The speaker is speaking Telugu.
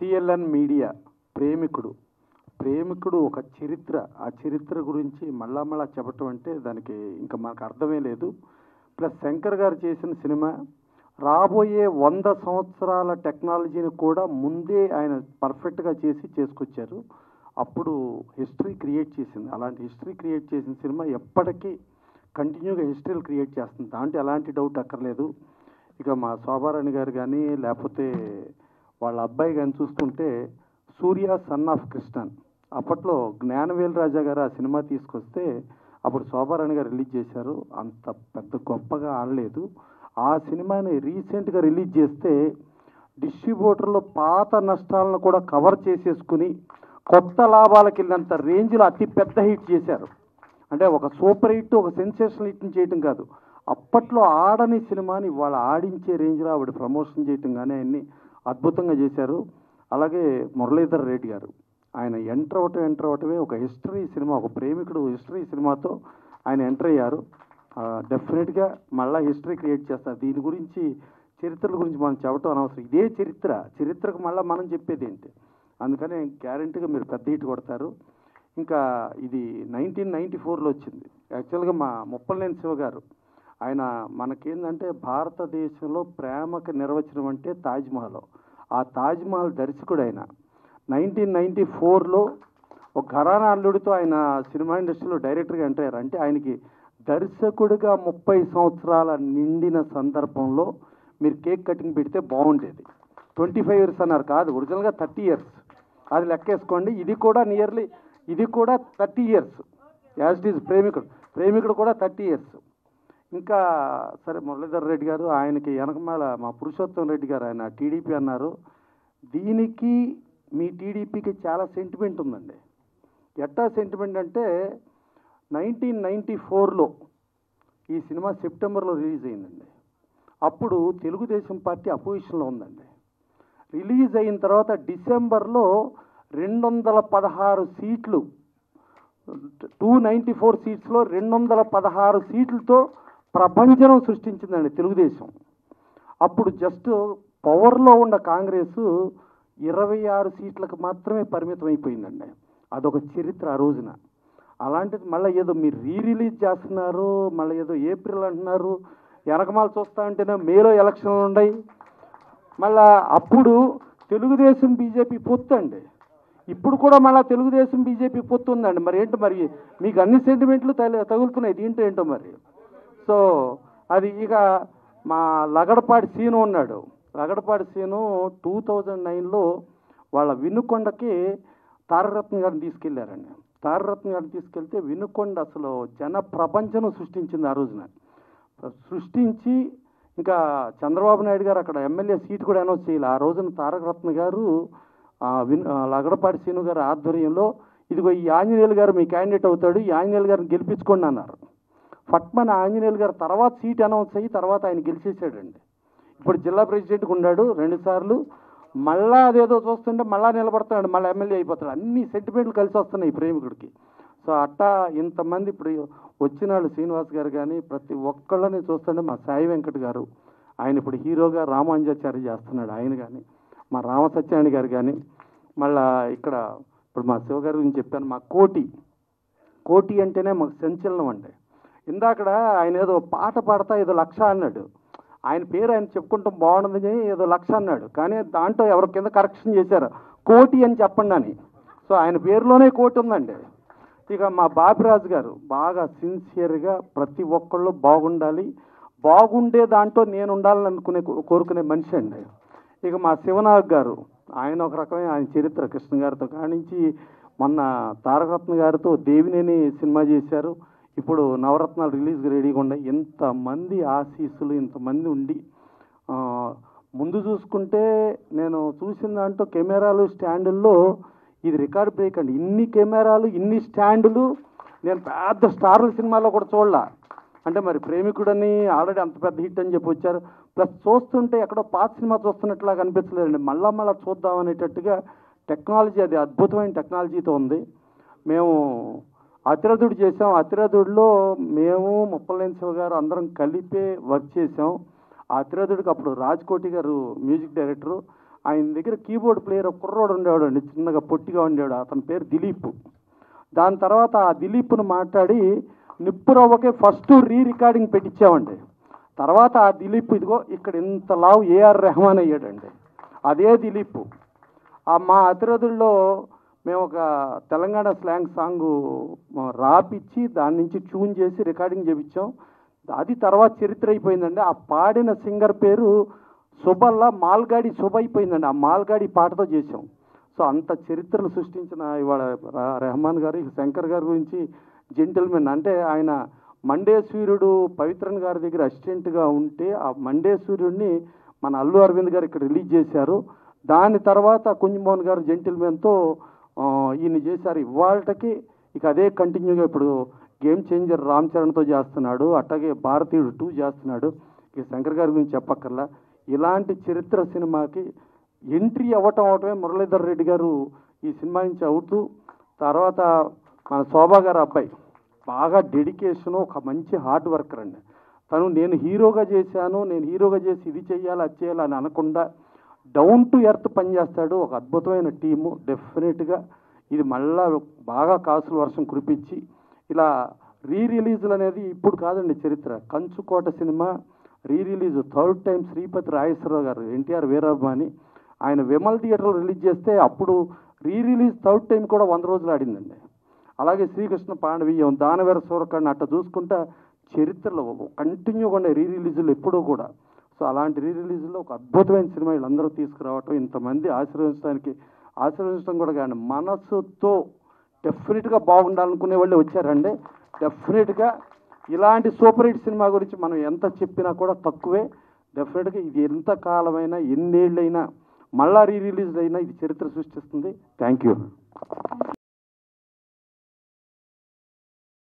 సిఎల్ఎన్ మీడియా ప్రేమికుడు ప్రేమికుడు ఒక చరిత్ర. ఆ చరిత్ర గురించి మళ్ళా చెప్పటం అంటే దానికి ఇంకా మనకు అర్థమే లేదు. ప్లస్ శంకర్ గారు చేసిన సినిమా రాబోయే 100 సంవత్సరాల టెక్నాలజీని కూడా ముందే ఆయన పర్ఫెక్ట్గా చేసుకొచ్చారు. అప్పుడు హిస్టరీ క్రియేట్ చేసింది. అలాంటి హిస్టరీ క్రియేట్ చేసిన సినిమా ఎప్పటికీ కంటిన్యూగా హిస్టరీలు క్రియేట్ చేస్తుంది. దాంట్లో ఎలాంటి డౌట్ అక్కర్లేదు. ఇక మా శోభారాణి గారు కానీ లేకపోతే వాళ్ళ అబ్బాయి కానీ చూసుకుంటే సూర్య సన్ ఆఫ్ కృష్ణన్, అప్పట్లో జ్ఞానవేల్ రాజా గారు ఆ సినిమా తీసుకొస్తే అప్పుడు శోభారాణి గారు రిలీజ్ చేశారు. అంత పెద్ద గొప్పగా ఆడలేదు. ఆ సినిమాని రీసెంట్గా రిలీజ్ చేస్తే డిస్ట్రిబ్యూటర్లు పాత నష్టాలను కూడా కవర్ చేసేసుకుని కొత్త లాభాలకు వెళ్ళినంత రేంజ్లో అతి పెద్ద హిట్ చేశారు. అంటే ఒక సూపర్ హిట్, ఒక సెన్సేషనల్ హిట్ని చేయటం కాదు, అప్పట్లో ఆడని సినిమాని ఇవాళ ఆడించే రేంజ్లో ఆవిడ ప్రమోషన్ చేయటం కానీ ఆయన్ని అద్భుతంగా చేశారు. అలాగే మురళీధర్ రెడ్డి గారు ఆయన ఎంటర్ అవటమే ఒక హిస్టరీ సినిమా, ఒక ప్రేమికుడు హిస్టరీ సినిమాతో ఆయన ఎంటర్ అయ్యారు. డెఫినెట్గా మళ్ళీ హిస్టరీ క్రియేట్ చేస్తారు. దీని గురించి చరిత్రల గురించి మనం చెప్పడం అనవసరం. ఇదే చరిత్రకు మళ్ళీ మనం చెప్పేది ఏంటి? అందుకని గ్యారంటీగా మీరు పెద్ద హిట్ కొడతారు. ఇంకా ఇది 1994లో వచ్చింది. యాక్చువల్గా మా ముప్పలనేని శివ గారు ఆయన మనకేందంటే భారతదేశంలో ప్రేమకు నిర్వచనం అంటే తాజ్మహల్. ఆ తాజ్మహల్ దర్శకుడు ఆయన 1994లో ఒక ఘరానా అల్లుడితో ఆయన సినిమా ఇండస్ట్రీలో డైరెక్టర్గా ఎంటర్ అయ్యారు. అంటే ఆయనకి దర్శకుడిగా 30 సంవత్సరాల నిండిన సందర్భంలో మీరు కేక్ కటింగ్ పెడితే బాగుండేది. 25 ఇయర్స్ అన్నారు, కాదు ఒరిజినల్గా 30 ఇయర్స్. అది లెక్కేసుకోండి. ఇది కూడా 30 ఇయర్స్ యాజ్ ఇట్ ఈజ్. ప్రేమికుడు కూడా 30 ఇయర్స్. ఇంకా సరే మురళీధర్ రెడ్డి గారు ఆయనకి వెనకమాల మా పురుషోత్తం రెడ్డి గారు ఆయన టీడీపీ అన్నారు. దీనికి మీ టీడీపీకి చాలా సెంటిమెంట్ ఉందండి. ఎట్టా సెంటిమెంట్ అంటే 1994లో ఈ సినిమా సెప్టెంబర్లో రిలీజ్ అయిందండి. అప్పుడు తెలుగుదేశం పార్టీ అపోజిషన్లో ఉందండి. రిలీజ్ అయిన తర్వాత డిసెంబర్లో 216 సీట్లు, 294 సీట్స్లో 216 సీట్లతో ప్రపంచం సృష్టించిందండి తెలుగుదేశం. అప్పుడు జస్ట్ పవర్లో ఉన్న కాంగ్రెస్ 26 సీట్లకు మాత్రమే పరిమితం అయిపోయిందండి. అదొక చరిత్ర ఆ రోజున. అలాంటిది మళ్ళీ ఏదో మీరు రిలీజ్ చేస్తున్నారు, మళ్ళీ ఏదో ఏప్రిల్ అంటున్నారు. వెనకమాల చూస్తూ ఉంటేనే మేలో ఎలక్షన్లు ఉన్నాయి. మళ్ళా అప్పుడు తెలుగుదేశం బీజేపీ పొత్తు అండి. ఇప్పుడు కూడా మళ్ళీ తెలుగుదేశం బీజేపీ పొత్తు ఉందండి. మరి ఏంటో మరి మీకు అన్ని సెంటిమెంట్లు తగులుతున్నాయి, దీంట్లో ఏంటో మరి. సో అది ఇక మా లగడపాటి సీను ఉన్నాడు. లగడపాటి సీను 2009లో వాళ్ళ వినుకొండకి తారకరత్న గారిని తీసుకెళ్లారండి. తారకరత్న గారిని తీసుకెళ్తే వినుకొండ అసలు జన ప్రపంచం సృష్టించింది. ఆ రోజున సృష్టించి ఇంకా చంద్రబాబు నాయుడు గారు అక్కడ ఎమ్మెల్యే సీట్ కూడా అనౌన్స్ చేయాలి. ఆ రోజున తారకరత్న గారు లగడపాటి సీను గారి ఆధ్వర్యంలో ఇదిగో ఈ ఆంజనేయులు గారు మీ క్యాండిడేట్ అవుతాడు, ఈ ఆంజనేయులు గారిని గెలిపించుకోండి అన్నారు. ఫట్మన్ ఆంజనేయులు గారు తర్వాత సీట్ అనౌన్స్ అయ్యి తర్వాత ఆయన గెలిచేసాడండి. ఇప్పుడు జిల్లా ప్రెసిడెంట్గా ఉన్నాడు 2 సార్లు. మళ్ళా అదేదో చూస్తుంటే మళ్ళా నిలబడతాడు, మళ్ళీ ఎమ్మెల్యే అయిపోతాడు. అన్ని సెంటిమెంట్లు కలిసి వస్తున్నాయి ప్రేమికుడికి. సో అట్టా ఇంతమంది ఇప్పుడు వచ్చిన వాళ్ళు శ్రీనివాస్ గారు కానీ ప్రతి ఒక్కళ్ళని చూస్తుంటే మా సాయి వెంకట్ గారు ఆయన ఇప్పుడు హీరోగా రామాంజాచార్య చేస్తున్నాడు ఆయన కానీ, మా రామసత్యాన్ని గారు కానీ, మళ్ళా ఇక్కడ ఇప్పుడు మా శివగారి గురించి చెప్పాను. మా కోటి అంటేనే మాకు సంచలనం అండి. ఇందాకడ ఆయన ఏదో పాట పాడతా ఏదో 1,00,000 అన్నాడు. ఆయన పేరు ఆయన చెప్పుకుంటాం బాగుండదని ఏదో 1,00,000 అన్నాడు. కానీ దాంట్లో ఎవరి కింద కరెక్షన్ చేశారు, కోటి అని చెప్పండి అని. సో ఆయన పేరులోనే కోటి ఉందండి. ఇక మా బాపిరాజు గారు బాగా సిన్సియర్గా ప్రతి ఒక్కళ్ళు బాగుండాలి, బాగుండే దాంట్లో నేను ఉండాలని కోరుకునే మనిషి అండి. ఇక మా శివనాగ్ గారు ఆయన ఒక రకమైన ఆయన చరిత్ర కృష్ణ గారితో కానించి మొన్న తారకరత్న గారితో దేవినేని సినిమా చేశారు. ఇప్పుడు నవరత్నాలు రిలీజ్ రెడీగా ఉన్నాయి. ఇంతమంది ఆశీస్సులు ఇంతమంది ఉండి ముందు చూసుకుంటే నేను చూసిన దాంట్లో కెమెరాలు స్టాండుల్లో ఇది రికార్డ్ బ్రేక్ అండి. ఇన్ని కెమెరాలు ఇన్ని స్టాండులు నేను పెద్ద స్టార్ల సినిమాలో కూడా చూడలా. అంటే మరి ప్రేమికుడని ఆల్రెడీ అంత పెద్ద హిట్ అని చెప్పి వచ్చారు. ప్లస్ చూస్తుంటే ఎక్కడో పాత సినిమా చూస్తున్నట్లా కనిపించలేదండి. మళ్ళా చూద్దాం అనేటట్టుగా టెక్నాలజీ అది అద్భుతమైన టెక్నాలజీతో ఉంది. మేము అతిరథుడు చేసాం. అతిరథుడిలో మేము ముప్పలనేని శివ గారు అందరం కలిపే వర్క్ చేసాం. ఆ అతిరథుడికి అప్పుడు రాజ్కోటి గారు మ్యూజిక్ డైరెక్టరు. ఆయన దగ్గర కీబోర్డ్ ప్లేయర్ కుర్రోడు ఉండేవాడు అండి, చిన్నగా పొట్టిగా ఉండేవాడు, అతని పేరు దిలీప్. దాని తర్వాత ఆ దిలీప్ను మాట్లాడి నిప్పురవ్వకే ఫస్ట్ రికార్డింగ్ పెట్టించామండి. తర్వాత ఆ దిలీప్ ఇదిగో ఇక్కడ ఇంత లావు ఏఆర్ రెహమాన్ అయ్యాడండి, అదే దిలీప్. మా అతిరథుల్లో మేము ఒక తెలంగాణ స్లాంగ్ సాంగ్ రాపిచ్చి దాని నుంచి ట్యూన్ చేసి రికార్డింగ్ చేయించాం. అది తర్వాత చరిత్ర అయిపోయిందండి. ఆ పాడిన సింగర్ పేరు సుబల్లా మాల్గాడి సుబ అయిపోయిందండి. ఆ మాల్గాడి పాటతో చేసాం. సో అంత చరిత్రను సృష్టించిన ఇవాళ రెహమాన్ గారు, శంకర్ గారి గురించి జెంటిల్మెన్. అంటే ఆయన మండే సూర్యుడు పవిత్రన్ గారి దగ్గర అసిస్టెంట్గా ఉంటే ఆ మండే సూర్యుడిని మన అల్లు అరవింద్ గారు ఇక్కడ రిలీజ్ చేశారు. దాని తర్వాత కుంజమోహన్ గారు జెంటిల్మెన్తో ఈయన చేశారు. ఇవాళకి ఇక అదే కంటిన్యూగా ఇప్పుడు గేమ్ చేంజర్ రామ్ చరణ్తో చేస్తున్నాడు, అట్లాగే భారతీయుడు 2 చేస్తున్నాడు. ఇక శంకర్ గారి గురించి చెప్పక్కర్లా. ఇలాంటి చరిత్ర సినిమాకి ఎంట్రీ అవటమే మురళీధర్ రెడ్డి గారు ఈ సినిమా నుంచి అవుతూ, తర్వాత మన శోభా గారు అబ్బాయి బాగా డెడికేషను, ఒక మంచి హార్డ్ వర్కర్ అండి. తను నేను హీరోగా చేశాను, నేను హీరోగా చేసి ఇది చేయాలి అది చేయాలి అని అనకుండా డౌన్ టు ఎర్త్ పనిచేస్తాడు. ఒక అద్భుతమైన టీము. డెఫినెట్గా ఇది మళ్ళా బాగా కాసుల వర్షం కురిపించి ఇలా రిలీజులు అనేది ఇప్పుడు కాదండి చరిత్ర. Kanchukota cinema release 3rd time Sripathi Rajeswararao గారు, ఎన్టీఆర్ వీరాభిమాని, ఆయన విమల్ థియేటర్లో రిలీజ్ చేస్తే అప్పుడు రిలీజ్ 3rd టైం కూడా 100 రోజులు ఆడిందండి. అలాగే శ్రీకృష్ణ పాండవీయం, దానవీర సూరకర్ణ అట్లా చూసుకుంటా చరిత్రలో కంటిన్యూగా ఉండే రిలీజులు ఎప్పుడూ కూడా. సో అలాంటి రిలీజుల్లో ఒక అద్భుతమైన సినిమా వీళ్ళందరూ తీసుకురావటం, ఇంతమంది ఆశీర్వదించడం కూడా కానీ మనసుతో డెఫినెట్గా బాగుండాలనుకునే వాళ్ళే వచ్చారండి. డెఫినెట్గా ఇలాంటి సూపర్ హిట్ సినిమా గురించి మనం ఎంత చెప్పినా కూడా తక్కువే. డెఫినెట్గా ఇది ఎంత కాలమైనా ఎన్నేళ్ళైనా మళ్ళా రిలీజ్ అయినా ఇది చరిత్ర సృష్టిస్తుంది. Thank you.